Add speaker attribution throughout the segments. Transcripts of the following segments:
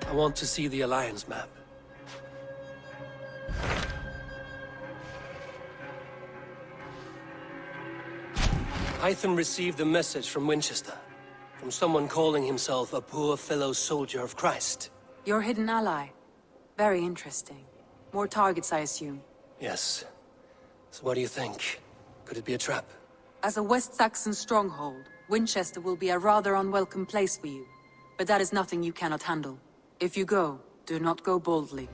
Speaker 1: I want to see the Alliance map. Hytham received a message from Winchester, from someone calling himself a poor fellow soldier of Christ.
Speaker 2: Your hidden ally. Very interesting. More targets, I assume.
Speaker 1: Yes. So what do you think? Could it be a trap?
Speaker 2: As a West Saxon stronghold, Winchester will be a rather unwelcome place for you. But that is nothing you cannot handle. If you go, do not go boldly.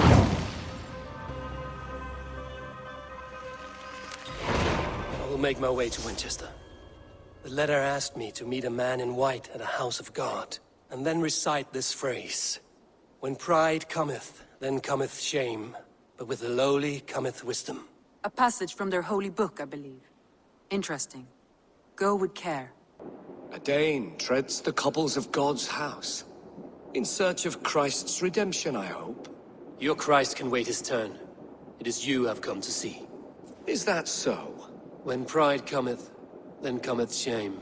Speaker 1: I will make my way to Winchester. The letter asked me to meet a man in white at a house of God, and then recite this phrase. When pride cometh, then cometh shame, but with the lowly cometh wisdom.
Speaker 2: A passage from their holy book, I believe. Interesting. Go with care.
Speaker 3: A Dane treads the cobbles of God's house. In search of Christ's redemption, I hope.
Speaker 1: Your Christ can wait his turn. It is you I've come to see.
Speaker 3: Is that so?
Speaker 1: When pride cometh, then cometh shame,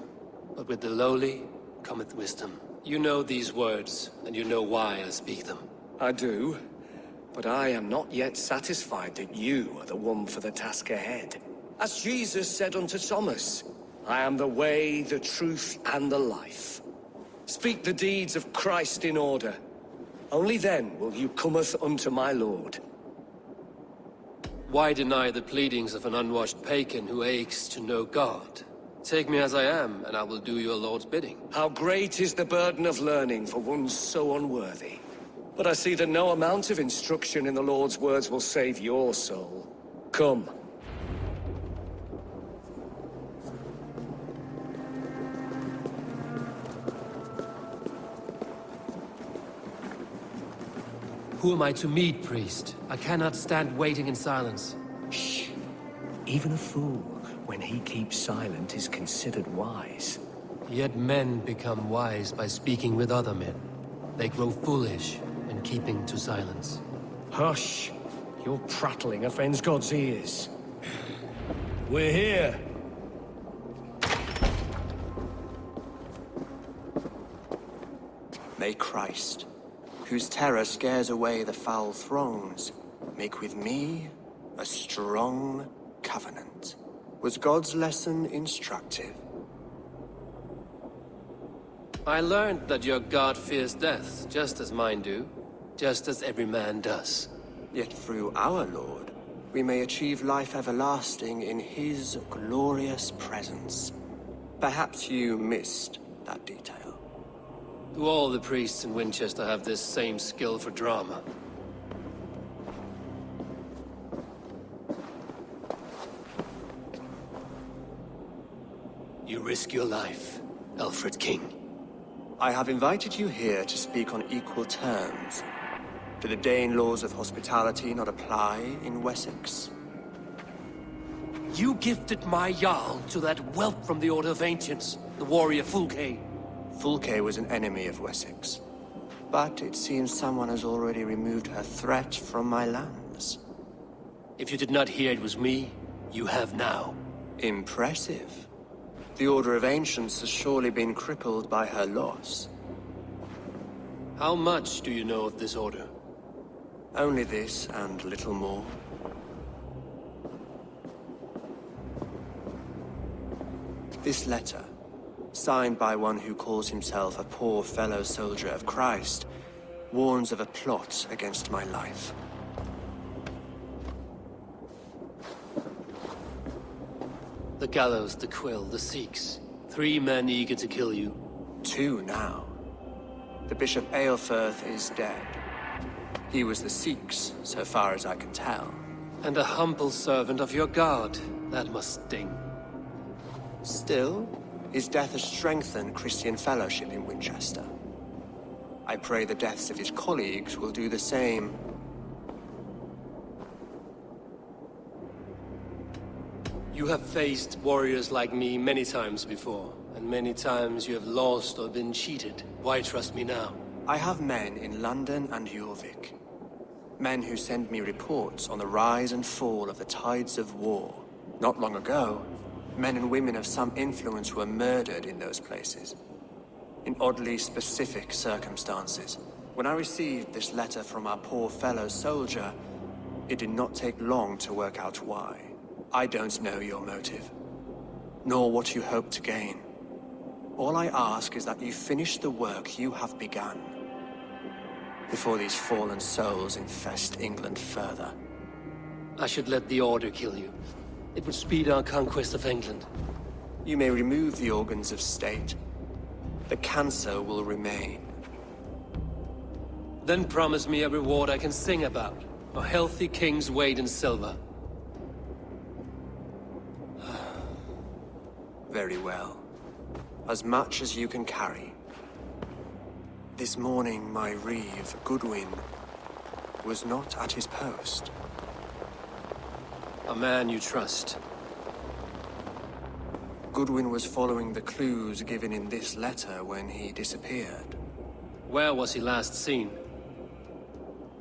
Speaker 1: but with the lowly cometh wisdom. You know these words, and you know why I speak them.
Speaker 3: I do, but I am not yet satisfied that you are the one for the task ahead. As Jesus said unto Thomas, I am the way, the truth, and the life. Speak the deeds of Christ in order. Only then will you cometh unto my Lord.
Speaker 1: Why deny the pleadings of an unwashed pagan who aches to know God? Take me as I am, and I will do your Lord's bidding.
Speaker 3: How great is the burden of learning for one so unworthy. But I see that no amount of instruction in the Lord's words will save your soul. Come.
Speaker 1: Who am I to meet, priest? I cannot stand waiting in silence.
Speaker 4: Shh. Even a fool, when he keeps silent, is considered wise.
Speaker 1: Yet men become wise by speaking with other men. They grow foolish in keeping to silence.
Speaker 4: Hush! Your prattling offends God's ears. We're here!
Speaker 5: May Christ, whose terror scares away the foul throngs, make with me a strong covenant. Was God's lesson instructive?
Speaker 1: I learned that your God fears death, just as mine do, just as every man does.
Speaker 5: Yet through our Lord, we may achieve life everlasting in his glorious presence. Perhaps you missed that detail.
Speaker 1: Do all the priests in Winchester have this same skill for drama? You risk your life, Alfred King.
Speaker 5: I have invited you here to speak on equal terms. Do the Dane laws of hospitality not apply in Wessex?
Speaker 1: You gifted my Jarl to that whelp from the Order of Ancients, the warrior Fulke.
Speaker 5: Fulke was an enemy of Wessex. But it seems someone has already removed her threat from my lands.
Speaker 1: If you did not hear it was me, you have now.
Speaker 5: Impressive. The Order of Ancients has surely been crippled by her loss.
Speaker 1: How much do you know of this order?
Speaker 5: Only this and little more. This letter, signed by one who calls himself a poor fellow soldier of Christ, warns of a plot against my life.
Speaker 1: The gallows, the quill, the Sikhs. 3 men eager to kill you.
Speaker 5: 2 now. The Bishop Eilfirth is dead. He was the Sikhs, so far as I can tell.
Speaker 1: And a humble servant of your god. That must sting.
Speaker 5: Still, his death has strengthened Christian fellowship in Winchester. I pray the deaths of his colleagues will do the same.
Speaker 1: You have faced warriors like me many times before, and many times you have lost or been cheated. Why trust me now?
Speaker 5: I have men in London and Jorvik. Men who send me reports on the rise and fall of the tides of war. Not long ago, men and women of some influence were murdered in those places. in oddly specific circumstances. When I received this letter from our poor fellow soldier, it did not take long to work out why. I don't know your motive, nor what you hope to gain. All I ask is that you finish the work you have begun, before these fallen souls infest England further.
Speaker 1: I should let the Order kill you. It would speed our conquest of England.
Speaker 5: You may remove the organs of state. The cancer will remain.
Speaker 1: Then promise me a reward I can sing about. A healthy king's weight in silver.
Speaker 5: Very well. As much as you can carry. This morning, my Reeve, Goodwin, was not at his post.
Speaker 1: A man you trust.
Speaker 5: Goodwin was following the clues given in this letter when he disappeared.
Speaker 1: Where was he last seen?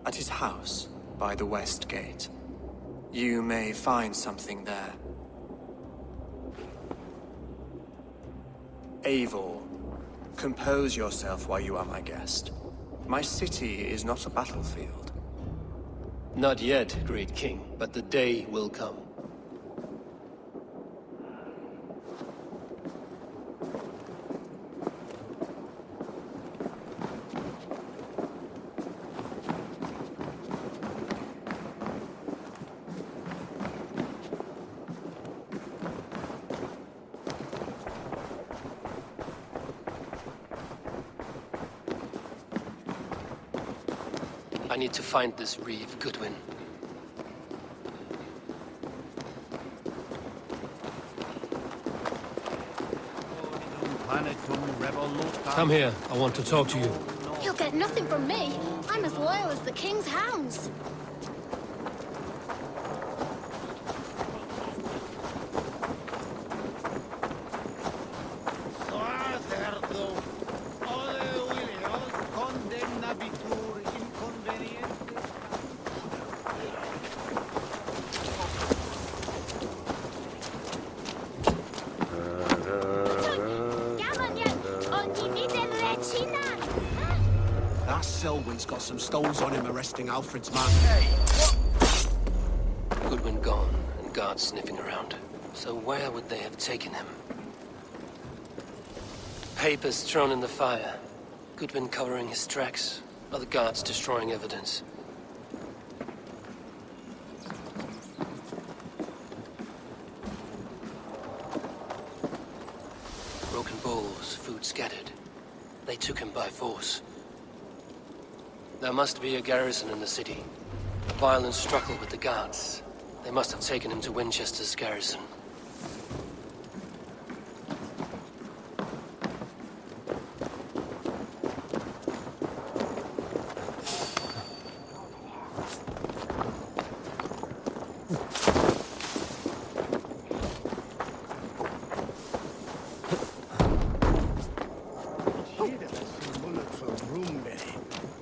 Speaker 5: At his house, by the West Gate. You may find something there. Eivor, compose yourself while you are my guest. My city is not a battlefield.
Speaker 1: Not yet, great king, but the day will come. I need to find this Reeve, Goodwin. Come here. I want to talk to you.
Speaker 6: You'll get nothing from me. I'm as loyal as the king's hounds.
Speaker 7: That Selwyn's got some stones on him arresting Alfred's man.
Speaker 1: Hey! Goodwin gone, and guards sniffing around. So where would they have taken him? Papers thrown in the fire. Goodwin covering his tracks. Other guards destroying evidence. Broken bowls, food scattered. They took him by force. There must be a garrison in the city. A violent struggle with the guards. They must have taken him to Winchester's garrison.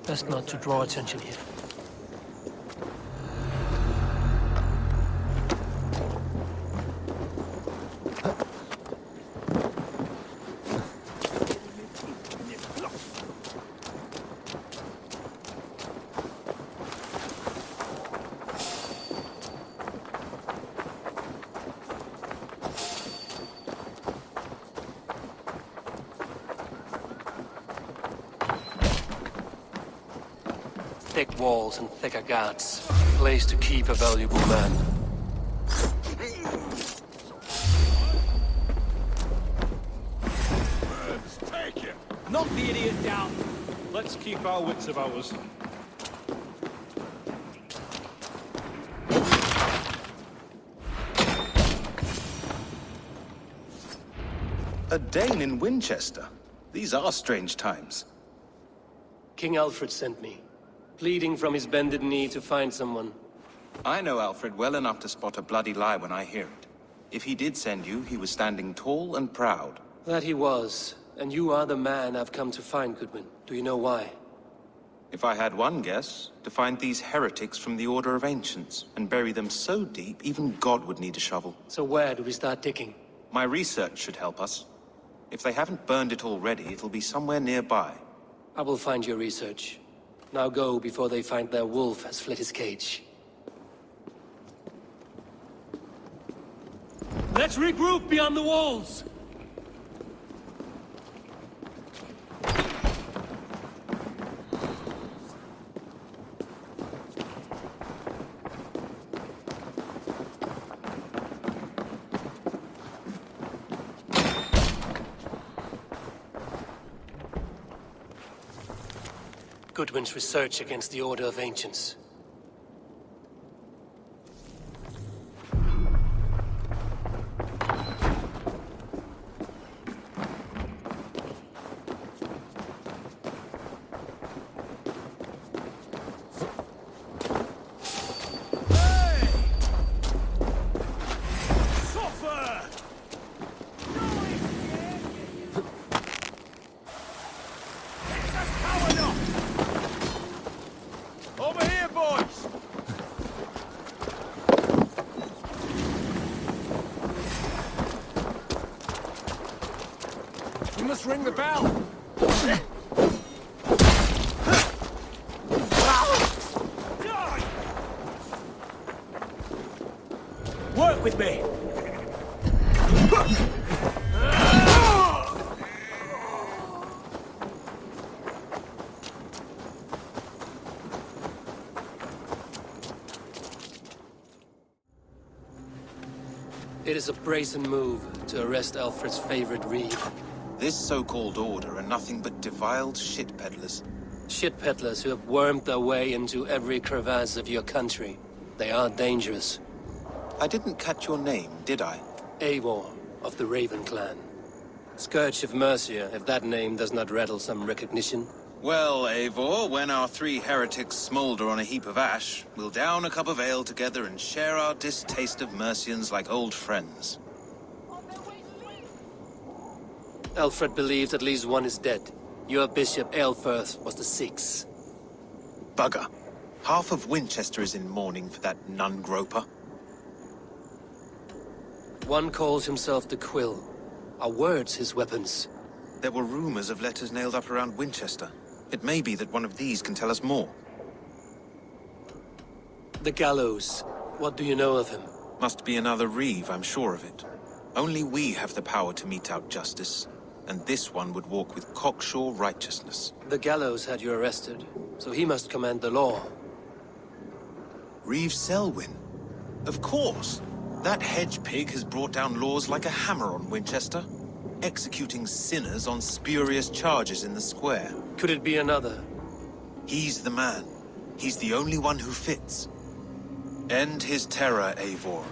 Speaker 1: Best not to draw attention here. Thick walls and thicker guards. Place to keep a valuable man.
Speaker 8: Take it! Knock the idiot down! Let's keep our wits about us.
Speaker 9: A Dane in Winchester? These are strange times.
Speaker 1: King Alfred sent me, pleading from his bended knee to find someone.
Speaker 9: I know Alfred well enough to spot a bloody lie when I hear it. If he did send you, he was standing tall and proud.
Speaker 1: That he was, and you are the man I've come to find, Goodwin. Do you know why?
Speaker 9: If I had one guess, to find these heretics from the Order of Ancients, and bury them so deep, even God would need a shovel.
Speaker 1: So where do we start digging?
Speaker 9: My research should help us. If they haven't burned it already, it'll be somewhere nearby.
Speaker 1: I will find your research. Now go before they find their wolf has fled his cage. Let's regroup beyond the walls! Goodwin's research against the Order of Ancients.
Speaker 8: Over here, boys!
Speaker 7: You must ring the bell.
Speaker 1: Work with me! It is a brazen move to arrest Alfred's favorite Reeve.
Speaker 9: This so-called order are nothing but defiled shit peddlers.
Speaker 1: Shit peddlers who have wormed their way into every crevasse of your country. They are dangerous.
Speaker 9: I didn't catch your name, did I?
Speaker 1: Eivor, of the Raven clan. Scourge of Mercia, if that name does not rattle some recognition.
Speaker 9: Well, Eivor, when our three heretics smolder on a heap of ash, we'll down a cup of ale together and share our distaste of Mercians like old friends.
Speaker 1: Alfred believes at least one is dead. Your bishop, Aelfirth, was the sixth.
Speaker 9: Bugger. Half of Winchester is in mourning for that nun-groper.
Speaker 1: One calls himself the Quill. Are words his weapons?
Speaker 9: There were rumors of letters nailed up around Winchester. It may be that one of these can tell us more.
Speaker 1: The gallows. What do you know of him?
Speaker 9: Must be another Reeve, I'm sure of it. Only we have the power to mete out justice, and this one would walk with cocksure righteousness.
Speaker 1: The gallows had you arrested, so he must command the law.
Speaker 9: Reeve Selwyn? Of course! That hedge pig has brought down laws like a hammer on Winchester, executing sinners on spurious charges in the square.
Speaker 1: Could it be another?
Speaker 9: He's the man. He's the only one who fits. End his terror, Eivor.